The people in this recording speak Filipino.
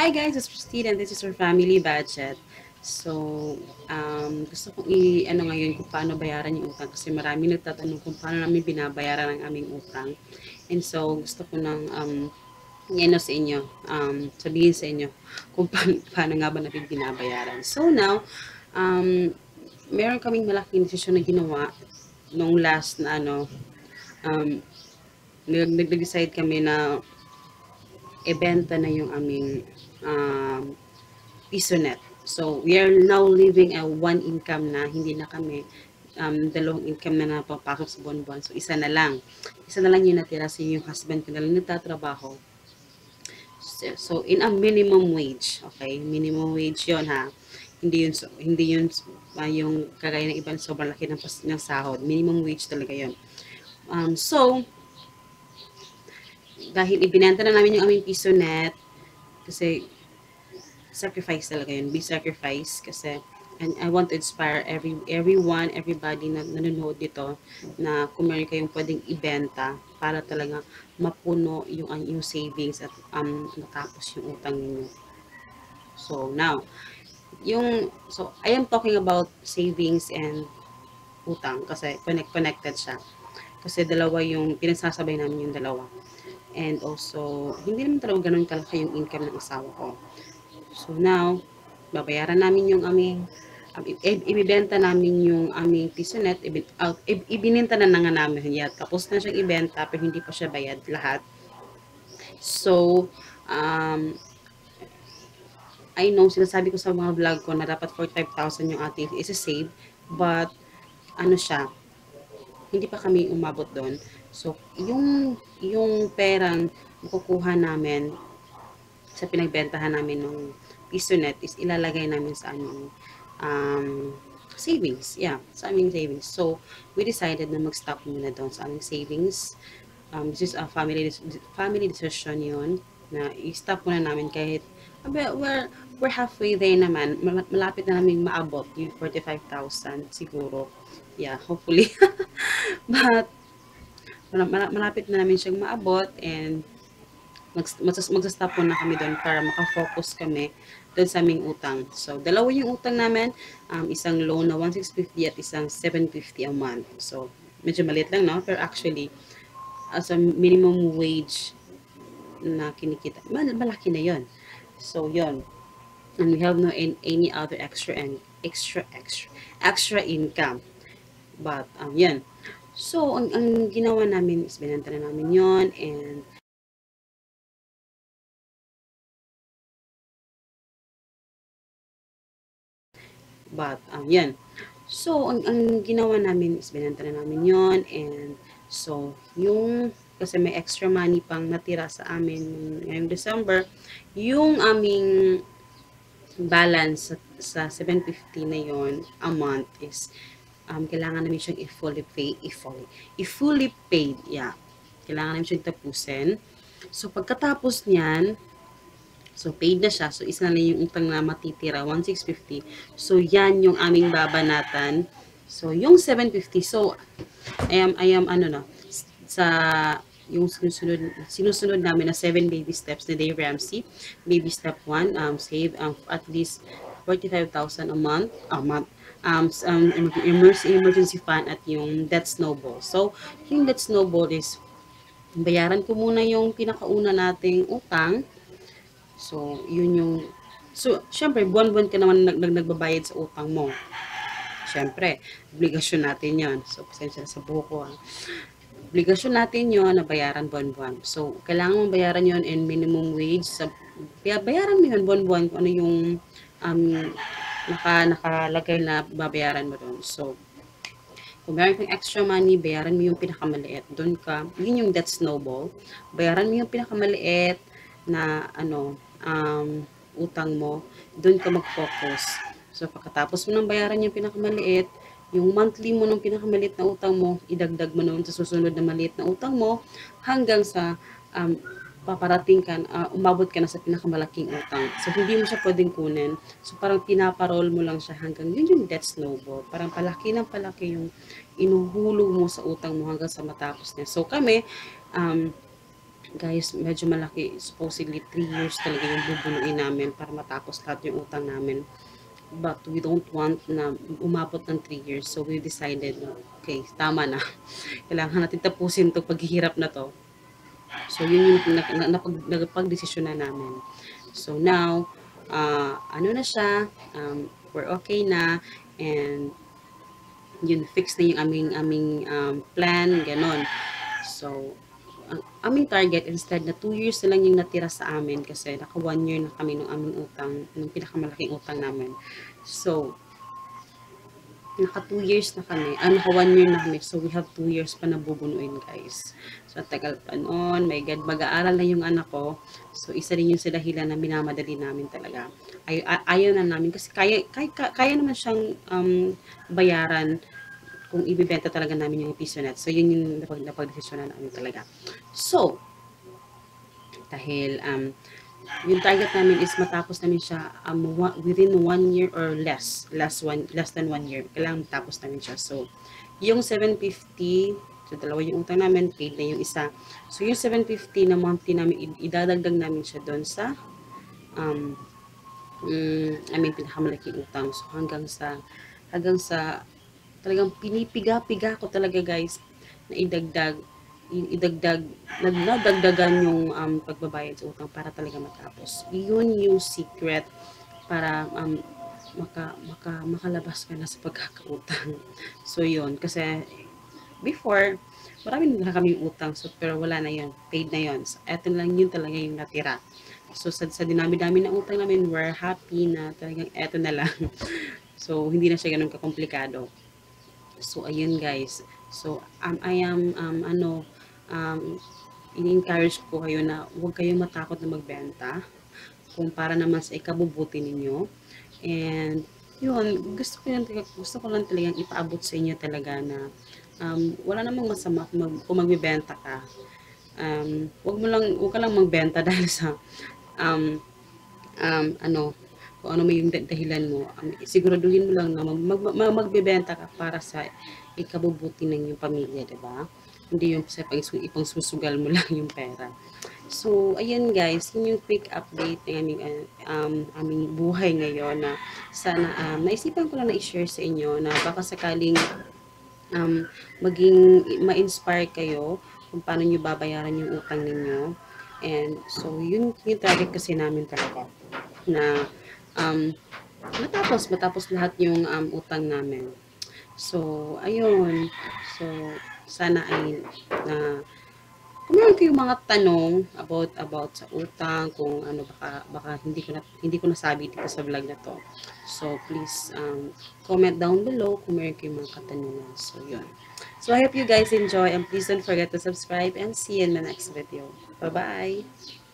Hi guys, it's Christine and this is our family budget. So, gusto kong i-ano ngayon kung paano bayaran yung utang kasi marami nagtatanong kung paano namin binabayaran ang aming utang. And so, gusto ko nang i-ano sa inyo, sabihin sa inyo kung paano nga ba namin binabayaran. So now, um, meron kaming malaking desisyon na ginawa nung last na um, nag-decide kami na ibenta na yung aming piso net. So, we are now living a one income na, hindi na kami dalawang income na napapasok sa buwan-buwan. So, isa na lang. Isa na lang yung natira sa yung husband ko na lang nagtatrabaho. So, in a minimum wage, okay? Minimum wage yon ha. Hindi yun yung kagaya ng ibang sobrang laki ng sahod. Minimum wage talaga yon. So, dahil ibinenta na namin yung aming piso net, kasi sacrifice talaga yun. Be sacrifice kasi and I want to inspire everybody na nanonood dito na kung meron kayong pwedeng ibenta para talaga mapuno yung savings at matapos yung utang ninyo. So now, I am talking about savings and utang kasi connected siya. Kasi dalawa yung pinagsasabay namin yung dalawa. And also, hindi naman talaga ganun kalaki yung income ng asawa ko. So now, babayaran namin yung aming ibibenta namin yung aming piso net, ibininta na nga namin yan. Tapos na siyang ibenta pero hindi pa siya bayad lahat. So, um, I know, sinasabi ko sa mga vlog ko na dapat 45,000 yung ating isa-save, but ano siya, hindi pa kami umabot doon. So, yung perang makukuha namin sa pinagbentahan namin ng piso net is ilalagay namin sa aming um, savings. Yeah, sa aming savings. So, we decided na mag-stop muna doon sa aming savings. This is a family decision yun na i-stop muna namin kahit we're halfway there naman. Malapit na namin maabot yung 45,000 siguro. Yeah, hopefully. But malapit na namin siyang maabot and magsa-stop muna kami doon para makafocus kami doon sa aming utang. So, dalawa yung utang namin, isang loan na 1,650 at isang 750 a month. So, medyo maliit lang, no? Pero actually, as a minimum wage na kinikita, malaki na yon. So, yon. And we have no any other extra income. But, yan. So, ang ginawa namin is binenta na namin yon and but, yan. So, ang ginawa namin is binenta na namin yon and so, kasi may extra money pang natira sa amin ngayong December, yung aming balance sa 750 na yon a month is kailangan namin siyang i-fully paid, yeah. Kailangan namin siyang tapusin. So, pagkatapos niyan, so, paid na siya. So, isa na lang yung utang na matitira, 1,650. So, yan yung aming babanatan. So, yung 750. So, I am ano na, sa yung sinusunod namin na 7 baby steps ni Dave Ramsey. Baby step 1, save at least 45,000 a month. Emergency fund at yung debt snowball. So, yung debt snowball is bayaran ko muna yung pinakauna nating utang. So, yun yung syempre, buwan-buwan ka naman nagbabayad sa utang mo. Syempre, obligasyon natin yon. So, pasensya sa buho ko. Obligasyon natin yon na bayaran buwan-buwan. So, kailangan mong bayaran yon in minimum wage. Bayaran mo yun buwan-buwan kung ano yung nakalagay na babayaran mo doon. So, kung meron kang extra money, bayaran mo yung pinakamaliit. Doon ka, yun yung debt snowball. Bayaran mo yung pinakamaliit na utang mo. Doon ka mag-focus. So, pagkatapos mo ng bayaran yung pinakamaliit, yung monthly mo ng pinakamaliit na utang mo, idagdag mo noon sa susunod na maliit na utang mo hanggang sa paparating ka, umabot ka na sa pinakamalaking utang. So, hindi mo siya pwedeng kunin. So, parang pinaparol mo lang siya hanggang yun yung debt snowball. Parang palaki ng palaki yung inuhulog mo sa utang mo hanggang sa matapos niya. So, kami, Guys, medyo malaki. Supposedly, 3 years talaga yung bubunuin namin para matapos lahat yung utang namin. But we don't want na umabot ng 3 years. So, we decided na, okay, tama na. Kailangan natin tapusin to paghihirap na to. So, yun yung napag-desisyon na namin. So, now, ano na siya, we're okay na, and yun, fix na yung aming plan, ganon. So, ang aming target, instead na 2 years na lang yung natira sa amin kasi naka 1 year na kami ng aming utang, ng pinakamalaking utang namin. So, naka 2 years na kami, naka 1 year na kami, so we have 2 years pa na bubunuin, guys. So, tagal pa noon, my God, mag-aaral na yung anak ko. So, isa rin yung dahilan na minamadali namin talaga. Ayaw na namin kasi kaya naman siyang bayaran kung ibibenta talaga namin yung PisoNet. So, yun yung napag-desisyonan namin talaga. So, dahil yung target namin is matapos namin siya within 1 year or less than 1 year. Kailangan matapos namin siya. So, yung 750, so dalawa yung utang namin, paid na yung isa. So, yung 750 na monthly namin, idadagdag namin siya doon sa pinakamalaking utang. So, hanggang sa talagang pinipiga-piga ko talaga, guys, na nadagdagan yung pagbabayad sa utang para talaga matapos. Yun yung secret para makalabas ka na sa pagkakautang. So, yun. Kasi, before, marami na kami utang. So, pero wala na yun. Paid na yun. So, eto lang yun talaga yung natira. So, sa dinami-dami ng utang namin, we're happy na talagang eto na lang. So, hindi na siya ganun kakomplikado. So, ayun, guys. So, I am, ini-encourage ko kayo na huwag kayong matakot na magbenta kung para naman sa ikabubuti ninyo. And, yun, gusto ko lang talagang ipaabot sa inyo talaga na wala namang masama kung magbibenta ka. Huwag ka lang magbenta dahil sa kung ano may yung dahilan mo, siguraduhin mo lang na magbebenta ka para sa ikabubuti ng iyong pamilya, diba? Hindi yung sa ipang susugal mo lang yung pera. So, ayan, guys, yun yung quick update ng aming buhay ngayon na sana naisipan ko lang na i-share sa inyo na baka sakaling maging ma-inspire kayo kung paano nyo babayaran yung utang ninyo. And so, yun yung target kasi namin talaga na matapos lahat yung utang namin. So, ayun. So, sana ay kung meron kayong mga tanong about sa utang, kung ano baka hindi ko nasabi dito sa vlog na to. So, please comment down below kung meron kayong mga katanungan. So, yun. So, I hope you guys enjoy and please don't forget to subscribe and see you in the next video. Bye-bye!